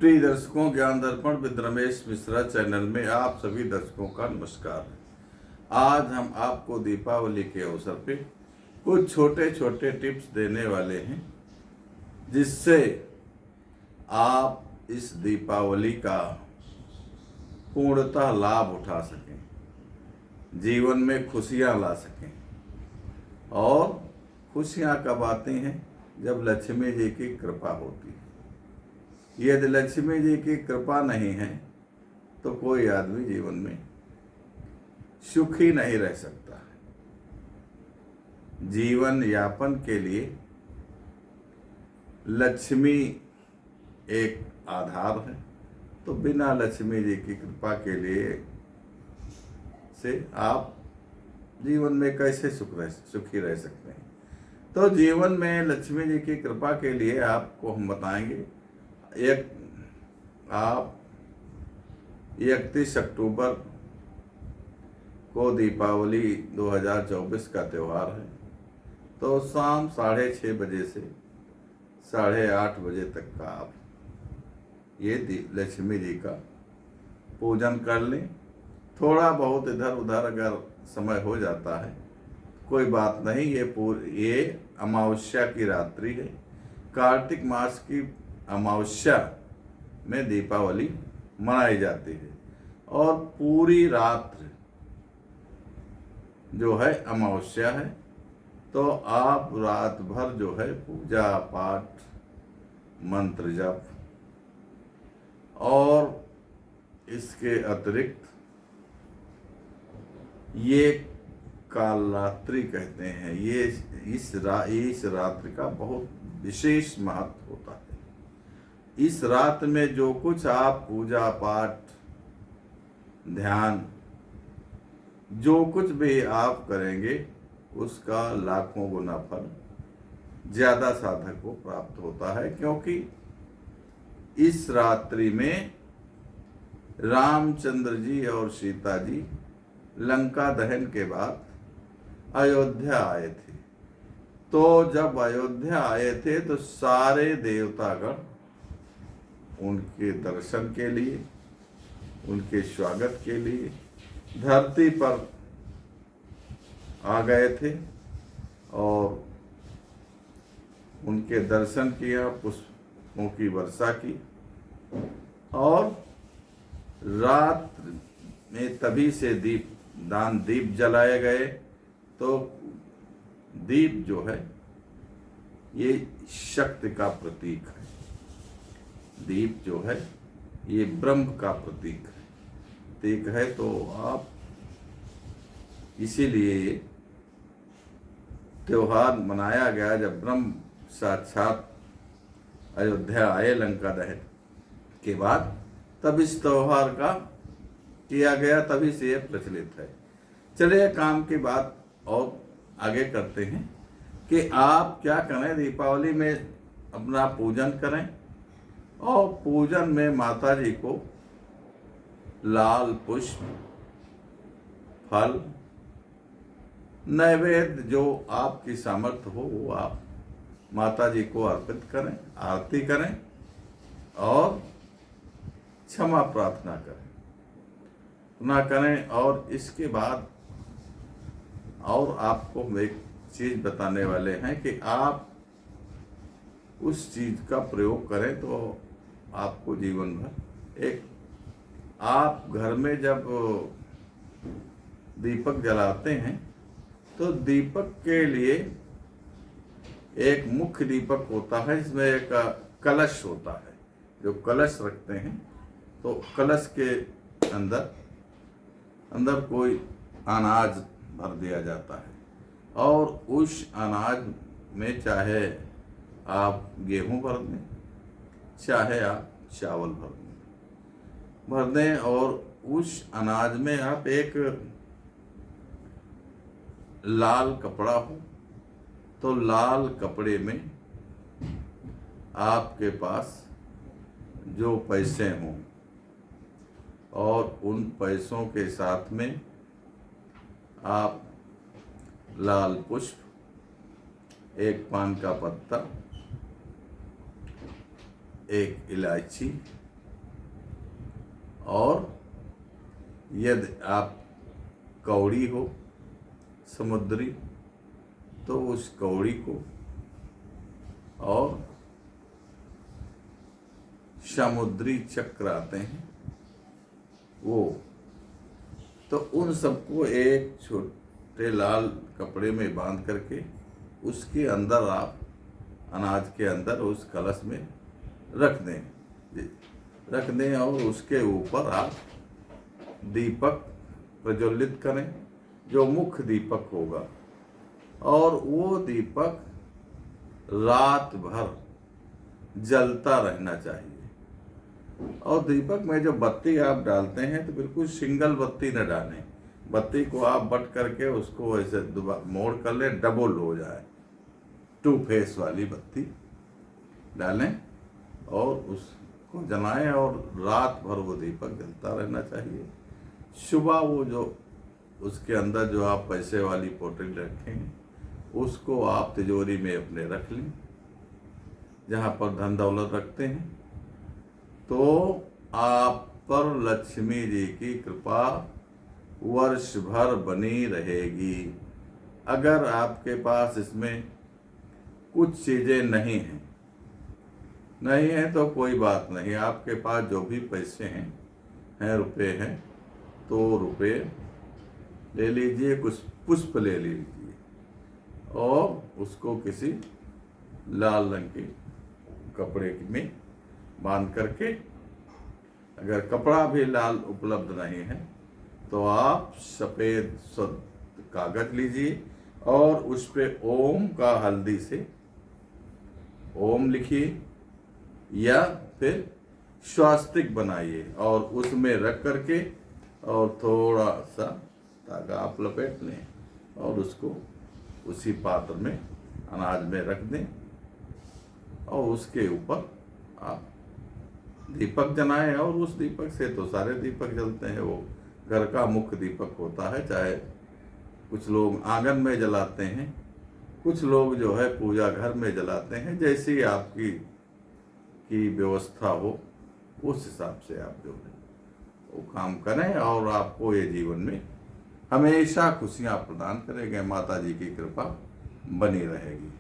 प्रिय दर्शकों, ज्ञान दर्पण विद रमेश मिश्रा चैनल में आप सभी दर्शकों का नमस्कार है। आज हम आपको दीपावली के अवसर पे कुछ छोटे छोटे टिप्स देने वाले हैं, जिससे आप इस दीपावली का पूर्णतः लाभ उठा सकें, जीवन में खुशियां ला सकें। और खुशियां कब आती हैं? जब लक्ष्मी जी की कृपा होती है। यदि लक्ष्मी जी की कृपा नहीं है तो कोई आदमी जीवन में सुखी नहीं रह सकता है। जीवन यापन के लिए लक्ष्मी एक आधार है, तो बिना लक्ष्मी जी की कृपा के लिए से आप जीवन में कैसे सुखी रह सकते हैं। तो जीवन में लक्ष्मी जी की कृपा के लिए आपको हम बताएंगे। आप 31 अक्टूबर को दीपावली 2024 का त्यौहार है, तो शाम 6:30 बजे से 8:30 बजे तक का आप ये लक्ष्मी जी का पूजन कर लें। थोड़ा बहुत इधर उधर अगर समय हो जाता है कोई बात नहीं। ये अमावस्या की रात्रि है। कार्तिक मास की अमावस्या में दीपावली मनाई जाती है और पूरी रात्र जो है अमावस्या है, तो आप रात भर जो है पूजा पाठ, मंत्र जप और इसके अतिरिक्त ये कालरात्रि कहते हैं, ये इस रात्रि का बहुत विशेष महत्व होता है। इस रात में जो कुछ आप पूजा पाठ, ध्यान, जो कुछ भी आप करेंगे उसका लाखों गुना फल ज्यादा साधक को प्राप्त होता है, क्योंकि इस रात्रि में रामचंद्र जी और सीता जी लंका दहन के बाद अयोध्या आए थे। तो जब अयोध्या आए थे तो सारे देवतागण उनके दर्शन के लिए, उनके स्वागत के लिए धरती पर आ गए थे और उनके दर्शन किया, पुष्पों की वर्षा की। और रात में तभी से दीप जलाए गए। तो दीप जो है ये शक्ति का प्रतीक है। दीप जो है ये ब्रह्म का प्रतीक है। तो आप इसीलिए त्योहार मनाया गया जब ब्रह्म साक्षात अयोध्या आए लंका दहन के बाद, तब इस त्योहार का किया गया, तभी से यह प्रचलित है। चलिए काम की बात और आगे करते हैं कि आप क्या करें। दीपावली में अपना पूजन करें और पूजन में माता जी को लाल पुष्प, फल, नैवेद्य जो आपकी सामर्थ्य हो वो आप माता जी को अर्पित करें, आरती करें और क्षमा प्रार्थना करें। और इसके बाद और आपको हम एक चीज बताने वाले हैं कि आप उस चीज का प्रयोग करें तो आपको जीवन भर आप घर में जब दीपक जलाते हैं तो दीपक के लिए एक मुख्य दीपक होता है, जिसमें एक कलश होता है। जो कलश रखते हैं तो कलश के अंदर कोई अनाज भर दिया जाता है और उस अनाज में चाहे आप गेहूं भर दें, चाहे आप चावल भर दें और उस अनाज में आप एक लाल कपड़ा हो, तो लाल कपड़े में आपके पास जो पैसे हों और उन पैसों के साथ में आप लाल पुष्प, एक पान का पत्ता, एक इलायची और यदि आप कौड़ी हो समुद्री तो उस कौड़ी को और समुद्री चक्र आते हैं वो, तो उन सबको एक छोटे लाल कपड़े में बांध करके उसके अंदर आप अनाज के अंदर उस कलश में रख दें और उसके ऊपर आप दीपक प्रज्वलित करें जो मुख्य दीपक होगा, और वो दीपक रात भर जलता रहना चाहिए। और दीपक में जो बत्ती आप डालते हैं तो बिल्कुल सिंगल बत्ती न डालें, बत्ती को आप बट करके उसको ऐसे मोड़ कर लें, डबल हो जाए, 2 फेस वाली बत्ती डालें और उसको जलाएं और रात भर वो दीपक जलता रहना चाहिए। सुबह वो जो उसके अंदर जो आप पैसे वाली पोटली रखें उसको आप तिजोरी में अपने रख लें जहाँ पर धन दौलत रखते हैं, तो आप पर लक्ष्मी जी की कृपा वर्ष भर बनी रहेगी। अगर आपके पास इसमें कुछ चीज़ें नहीं हैं तो कोई बात नहीं, आपके पास जो भी पैसे हैं रुपए हैं तो रुपए ले लीजिए, कुछ पुष्प ले लीजिए और उसको किसी लाल रंग के कपड़े में बांध करके, अगर कपड़ा भी लाल उपलब्ध नहीं है तो आप सफ़ेद कागज लीजिए और उस पे ओम का हल्दी से ओम लिखिए या फिर स्वास्तिक बनाइए और उसमें रख करके और थोड़ा सा धागा आप लपेट लें और उसको उसी पात्र में अनाज में रख दें और उसके ऊपर आप दीपक जलाएं। और उस दीपक से तो सारे दीपक जलते हैं, वो घर का मुख्य दीपक होता है। चाहे कुछ लोग आंगन में जलाते हैं, कुछ लोग जो है पूजा घर में जलाते हैं, जैसी आपकी व्यवस्था हो उस हिसाब से आप जो है वो काम करें और आपको ये जीवन में हमेशा खुशियाँ प्रदान करेंगे। माता जी की कृपा बनी रहेगी।